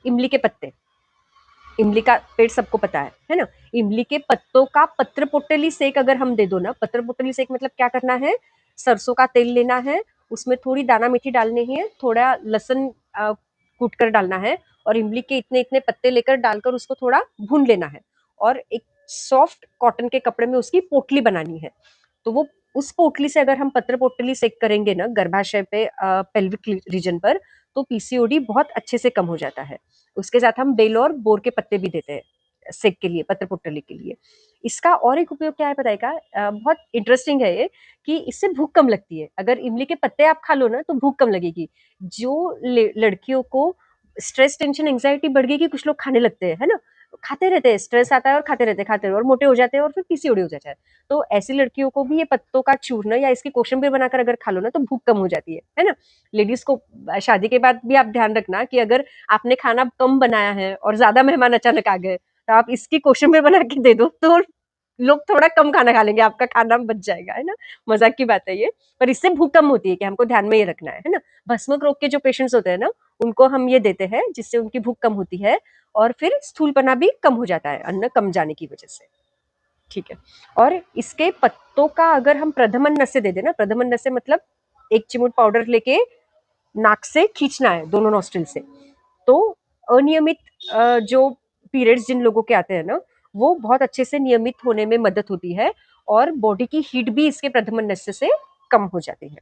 इमली के पत्ते, इमली का पेड़ सबको पता है ना। इमली के पत्तों का पत्र पोटली सेक अगर हम दे दो ना, पत्र पोटली सेक मतलब क्या करना है, सरसों का तेल लेना है, उसमें थोड़ी दाना मेथी डालनी है, थोड़ा लहसुन कूट कर डालना है, और इमली के इतने इतने पत्ते लेकर डालकर उसको थोड़ा भून लेना है, और एक सॉफ्ट कॉटन के कपड़े में उसकी पोटली बनानी है। तो वो उस पोटली से अगर हम पत्र पोटली सेक करेंगे ना गर्भाशय पे, पेल्विक रीजन पर, तो पीसीओडी बहुत अच्छे से कम हो जाता है। उसके साथ हम बेल और बोर के पत्ते भी देते हैं सेक के लिए, पत्र पोटली के लिए। इसका और एक उपयोग क्या है पता है का, बहुत इंटरेस्टिंग है ये, कि इससे भूख कम लगती है। अगर इमली के पत्ते आप खा लो ना तो भूख कम लगेगी। जो लड़कियों को स्ट्रेस, टेंशन, एंग्जाइटी बढ़ गई कि कुछ लोग खाने लगते हैं, है ना, खाते रहते हैं, स्ट्रेस आता है और खाते रहते हैं, खाते रहते हैं, और मोटे हो जाते हैं, और फिर पीसीओडी हो जाता है। तो ऐसी लड़कियों को भी ये पत्तों का चूर्ण या इसकी कोशिम्बीर बनाकर अगर खा लो ना तो भूख कम हो जाती है ना। लेडीज को शादी के बाद भी आप ध्यान रखना कि अगर आपने खाना कम बनाया है और ज्यादा मेहमान अचानक आ गए, तो आप इसकी कोशिम्बीर बना के दे दो, तो लोग थोड़ा कम खाना खा लेंगे, आपका खाना बच जाएगा, है ना। मजाक की बात है ये, पर इससे भूख कम होती है, कि हमको ध्यान में ये रखना है ना। भस्मक रोग के जो पेशेंट्स होते हैं ना, उनको हम ये देते हैं, जिससे उनकी भूख कम होती है, और फिर स्थूलपना भी कम हो जाता है अन्न कम जाने की वजह से। ठीक है। और इसके पत्तों का अगर हम प्रधमन नस से दे देना, प्रधमन नस से मतलब एक चिमूट पाउडर लेके नाक से खींचना है दोनों नॉस्ट्रिल से, तो अनियमित जो पीरियड्स जिन लोगों के आते हैं ना, वो बहुत अच्छे से नियमित होने में मदद होती है, और बॉडी की हीट भी इसके प्रधमन नस्य से कम हो जाती है।